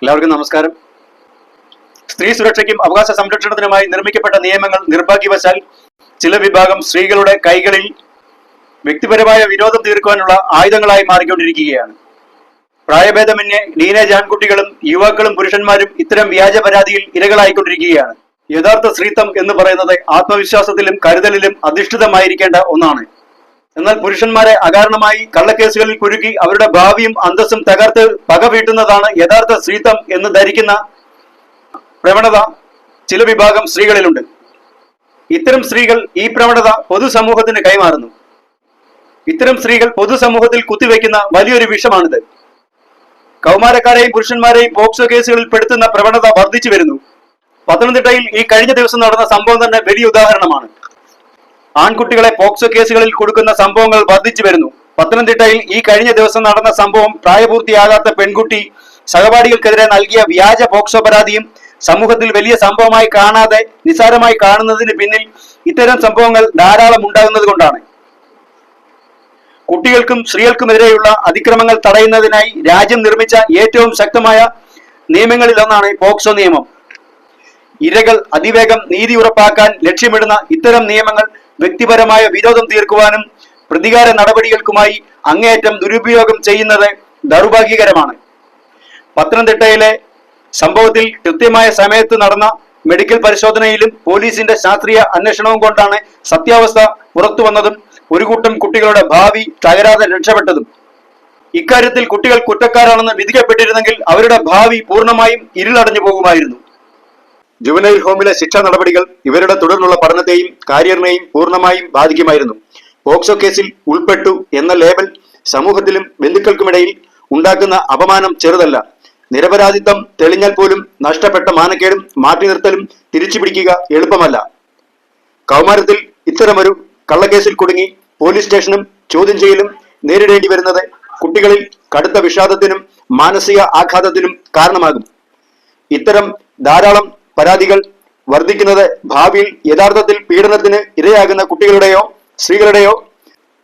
എല്ലാവർക്കും നമസ്കാരം. സ്ത്രീ സുരക്ഷയ്ക്കും അവകാശ സംരക്ഷണത്തിനുമായി നിർമ്മിക്കപ്പെട്ട നിയമങ്ങൾ നിർഭാഗ്യവശാൽ ചില വിഭാഗം സ്ത്രീകളുടെ കൈകളിൽ വ്യക്തിപരമായ വിരോധം തീർക്കുവാനുള്ള ആയുധങ്ങളായി മാറിക്കൊണ്ടിരിക്കുകയാണ്. പ്രായഭേദമന്യേ ടീനേജ് ആൺകുട്ടികളും യുവാക്കളും പുരുഷന്മാരും ഇത്തരം വ്യാജ പരാതിയിൽ ഇരകളായിക്കൊണ്ടിരിക്കുകയാണ്. യഥാർത്ഥ സ്ത്രീത്വം എന്ന് പറയുന്നത് ആത്മവിശ്വാസത്തിലും കരുതലിലും അധിഷ്ഠിതമായിരിക്കേണ്ട ഒന്നാണ്. എന്നാൽ പുരുഷന്മാരെ അകാരണമായി കള്ളക്കേസുകളിൽ കുരുക്കി അവരുടെ ഭാവിയും അന്തസ്സും തകർത്ത് പക വീട്ടുന്നതാണ് യഥാർത്ഥ സ്ത്രീത്വം എന്ന് ധരിക്കുന്ന പ്രവണത ചില വിഭാഗം സ്ത്രീകളിലുണ്ട്. ഇത്തരം സ്ത്രീകൾ ഈ പ്രവണത പൊതുസമൂഹത്തിന് കൈമാറുന്നു. ഇത്തരം സ്ത്രീകൾ പൊതുസമൂഹത്തിൽ കുത്തിവെക്കുന്ന വലിയൊരു വിഷമാണിത്. കൗമാരക്കാരെയും പുരുഷന്മാരെയും പോക്സോ കേസുകളിൽ പെടുത്തുന്ന പ്രവണത വർദ്ധിച്ചു വരുന്നു. പത്തനംതിട്ടയിൽ ഈ കഴിഞ്ഞ ദിവസം നടന്ന സംഭവം തന്നെ വലിയ ഉദാഹരണമാണ്. ആൺകുട്ടികളെ പോക്സോ കേസുകളിൽ കൊടുക്കുന്ന സംഭവങ്ങൾ വർദ്ധിച്ചു വരുന്നു. പത്തനംതിട്ടയിൽ ഈ കഴിഞ്ഞ ദിവസം നടന്ന സംഭവം പ്രായപൂർത്തിയാകാത്ത പെൺകുട്ടി സഹപാഠികൾക്കെതിരെ നൽകിയ വ്യാജ പോക്സോ പരാതിയും സമൂഹത്തിൽ വലിയ സംഭവമായി കാണാതെ നിസ്സാരമായി കാണുന്നതിന് പിന്നിൽ ഇത്തരം സംഭവങ്ങൾ ധാരാളം ഉണ്ടാകുന്നത് കൊണ്ടാണ്. കുട്ടികൾക്കും സ്ത്രീകൾക്കുമെതിരെയുള്ള അതിക്രമങ്ങൾ തടയുന്നതിനായി രാജ്യം നിർമ്മിച്ച ഏറ്റവും ശക്തമായ നിയമങ്ങളിലൊന്നാണ് പോക്സോ നിയമം. ഇരകൾ അതിവേഗം നീതി ഉറപ്പാക്കാൻ ലക്ഷ്യമിടുന്ന ഇത്തരം നിയമങ്ങൾ വ്യക്തിപരമായ വിരോധം തീർക്കുവാനും പ്രതികാര നടപടികൾക്കുമായി അങ്ങേയറ്റം ദുരുപയോഗം ചെയ്യുന്നത് ദൗർഭാഗ്യകരമാണ്. പത്തനംതിട്ടയിലെ സംഭവത്തിൽ കൃത്യമായ സമയത്ത് നടന്ന മെഡിക്കൽ പരിശോധനയിലും പോലീസിന്റെ ശാസ്ത്രീയ അന്വേഷണവും കൊണ്ടാണ് സത്യാവസ്ഥ പുറത്തു വന്നതും ഒരു കൂട്ടം കുട്ടികളുടെ ഭാവി തകരാതെ രക്ഷപ്പെട്ടതും. ഇക്കാര്യത്തിൽ കുട്ടികൾ കുറ്റക്കാരാണെന്ന് വിധിക്കപ്പെട്ടിരുന്നെങ്കിൽ അവരുടെ ഭാവി പൂർണ്ണമായും ഇരുളടഞ്ഞു പോകുമായിരുന്നു. ജുവനൈൽ ഹോമിലെ ശിക്ഷാ നടപടികൾ ഇവരുടെ തുടർന്നുള്ള പഠനത്തെയും കരിയറിനെയും പൂർണ്ണമായും ബാധിക്കുമായിരുന്നു. പോക്സോ കേസിൽ ഉൾപ്പെട്ടു എന്ന ലേബൽ സമൂഹത്തിലും ബന്ധുക്കൾക്കുമിടയിൽ ഉണ്ടാക്കുന്ന അപമാനം ചെറുതല്ല. നിരപരാധിത്വം തെളിഞ്ഞാൽ പോലും നഷ്ടപ്പെട്ട മാനക്കേടും മാറ്റി നിർത്തലും തിരിച്ചു പിടിക്കുക എളുപ്പമല്ല. കൗമാരത്തിൽ ഇത്തരമൊരു കള്ളക്കേസിൽ കുടുങ്ങി പോലീസ് സ്റ്റേഷനും ചോദ്യം ചെയ്യലും നേരിടേണ്ടി വരുന്നത് കുട്ടികളിൽ കടുത്ത വിഷാദത്തിനും മാനസിക ആഘാതത്തിനും കാരണമാകും. ഇത്തരം ധാരാളം പരാതികൾ വർദ്ധിക്കുന്നത് ഭാവിയിൽ യഥാർത്ഥത്തിൽ പീഡനത്തിന് ഇരയാകുന്ന കുട്ടികളുടെയോ സ്ത്രീകളുടെയോ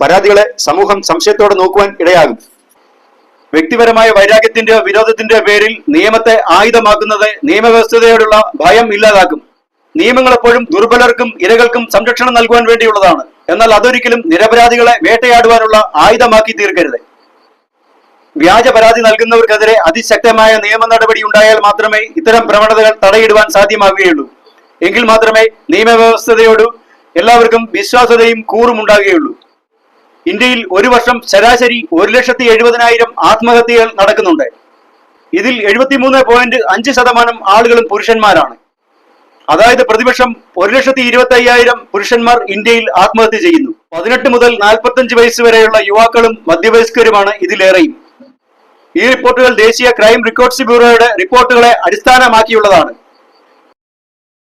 പരാതികളെ സമൂഹം സംശയത്തോടെ നോക്കുവാൻ ഇടയാകും. വ്യക്തിപരമായ വൈരാഗ്യത്തിന്റെയോ വിരോധത്തിന്റെയോ പേരിൽ നിയമത്തെ ആയുധമാക്കുന്നത് നിയമവ്യവസ്ഥയോടുള്ള ഭയം ഇല്ലാതാക്കും. നിയമങ്ങൾ എപ്പോഴും ദുർബലർക്കും ഇരകൾക്കും സംരക്ഷണം നൽകുവാൻ വേണ്ടിയുള്ളതാണ്. എന്നാൽ അതൊരിക്കലും നിരപരാധികളെ വേട്ടയാടുവാനുള്ള ആയുധമാക്കി തീർക്കരുത്. വ്യാജ പരാതി നൽകുന്നവർക്കെതിരെ അതിശക്തമായ നിയമ നടപടി ഉണ്ടായാൽ മാത്രമേ ഇത്തരം പ്രവണതകൾ തടയിടുവാൻ സാധ്യമാകുകയുള്ളൂ. എങ്കിൽ മാത്രമേ നിയമവ്യവസ്ഥയോട് എല്ലാവർക്കും വിശ്വാസ്യതയും കൂറും ഉണ്ടാകുകയുള്ളൂ. ഇന്ത്യയിൽ ഒരു വർഷം ശരാശരി 1,70,000 ആത്മഹത്യകൾ നടക്കുന്നുണ്ട്. ഇതിൽ 73.5% ആളുകളും പുരുഷന്മാരാണ്. അതായത് പ്രതിവർഷം 1,25,000 പുരുഷന്മാർ ഇന്ത്യയിൽ ആത്മഹത്യ ചെയ്യുന്നു. 18 മുതൽ 45 വയസ്സ് വരെയുള്ള യുവാക്കളും മധ്യവയസ്കരുമാണ് ഇതിലേറെയും. ഈ റിപ്പോർട്ടുകൾ ദേശീയ ക്രൈം റെക്കോർഡ്സ് ബ്യൂറോയുടെ റിപ്പോർട്ടുകളെ അടിസ്ഥാനമാക്കിയുള്ളതാണ്.